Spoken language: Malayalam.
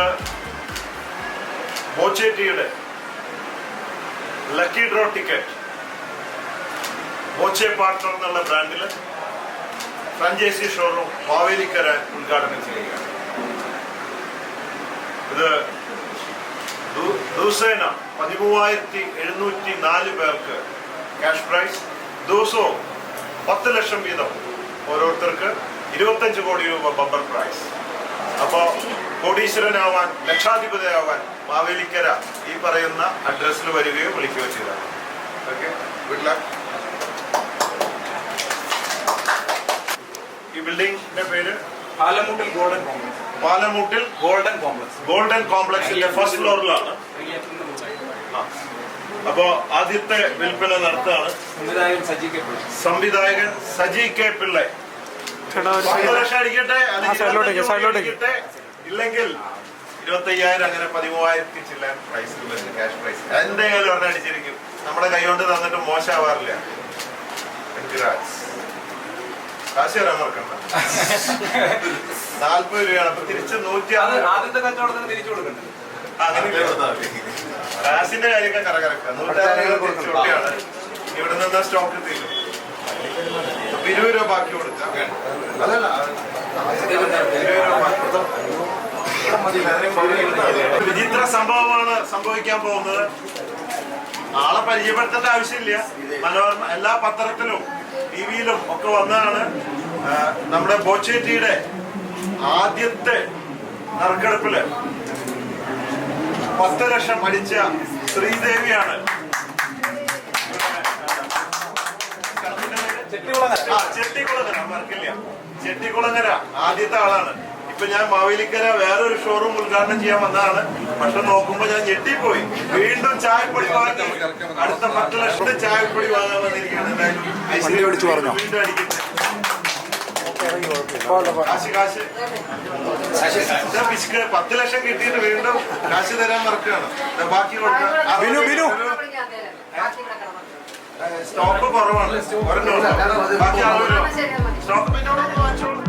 ഇത് ബോച്ചേറ്റിയുടെ lucky draw ticket Boche partner എന്നുള്ള ബ്രാൻഡിൽ ഫ്രാഞ്ചൈസി ഷോറൂം മാവേലിക്കര ഉദ്ഘാടനം ചെയ്യുകയാണ്. ഇത് ദിവസേന 13,704 പേർക്ക് ക്യാഷ് പ്രൈസ്, ദിവസവും 10 ലക്ഷം വീതം ഓരോരുത്തർക്ക് 25 കോടി രൂപ ബമ്പർ പ്രൈസ്. അപ്പോൾ കോടീശ്വരനാവാൻ, ലക്ഷാധിപതിയാവാൻ മാവേലിക്കര ഈ പറയുന്ന അഡ്രസ്സിൽ വരികയോ വിളിക്കുകയോ ചെയ്താണ്. Okay, good luck. ഈ ബിൽഡിംഗിന്റെ പേര് Palamuttil golden complex. Palamuttil golden കോംപ്ലക്സിന്റെ ഫസ്റ്റ് ഫ്ലോറിലാണ്. അപ്പോ ആദ്യത്തെ വിൽപ്പന നടത്തുകയാണ് സംവിധായകൻ സജി കെ പിള്ളை. 10 ലക്ഷം അടിക്കട്ടെ, അടിക്കട്ടെ, ഇല്ലെങ്കിൽ 25,000, അങ്ങനെ 13,000 ചില്ലാൻ പ്രൈസ്, ക്യാഷ് പ്രൈസ് എന്തെങ്കിലും ഒരെണ്ണം അടിച്ചിരിക്കും. നമ്മുടെ കൈ കൊണ്ട് തന്നിട്ട് മോശമാവാറില്ല. കാശ് തരാൻ മറക്കണ്ട. 40 രൂപയാണ്. അപ്പൊ തിരിച്ച് 160. ആദ്യത്തെ കച്ചവടത്തിന് തിരിച്ചു കൊടുക്കണ്ടേ? കാശിന്റെ കാര്യമൊക്കെ കറക്റ്റാണ്. 160 ഇവിടെ നിന്ന് സ്റ്റോക്ക് തീരും. 20 രൂപ ബാക്കി കൊടുക്കാം. വിചിത്ര സംഭവമാണ് സംഭവിക്കാൻ പോകുന്നത്. ആളെ പരിചയപ്പെടുത്തേണ്ട ആവശ്യമില്ല. മനോരമ എല്ലാ പത്രത്തിലും ടിവിയിലും ഒക്കെ വന്നതാണ്. നമ്മുടെ ബോച്ചേറ്റിയുടെ ആദ്യത്തെ നറുക്കെടുപ്പില് 10 ലക്ഷം അടിച്ച ശ്രീദേവിയാണ്. ചെട്ടിക്കുളങ്ങര, മറക്കില്ല, ചെട്ടിക്കുളങ്ങര ആദ്യത്തെ ആളാണ്. ഇപ്പൊ ഞാൻ മാവേലിക്കര വേറൊരു ഷോറൂം ഉദ്ഘാടനം ചെയ്യാൻ വന്നതാണ്. പക്ഷെ നോക്കുമ്പോ ഞാൻ ഞെട്ടിപ്പോയി. വീണ്ടും ചായപ്പൊടി വാങ്ങി അടുത്ത 10 ലക്ഷത്തെ ചായപ്പൊടി വാങ്ങാൻ വന്നിരിക്കുകയാണ്. എന്തായാലും വീണ്ടും അടിക്കുന്നത് കാശ് 10 ലക്ഷം കിട്ടിയിട്ട് വീണ്ടും കാശ് തരാൻ മറക്കുകയാണ്. ബാക്കി കൊടുക്കാം. സ്റ്റോക്ക് കുറവാണ്. ബാക്കി സ്റ്റോക്ക് പിന്നോട് വാങ്ങിച്ചോളൂ.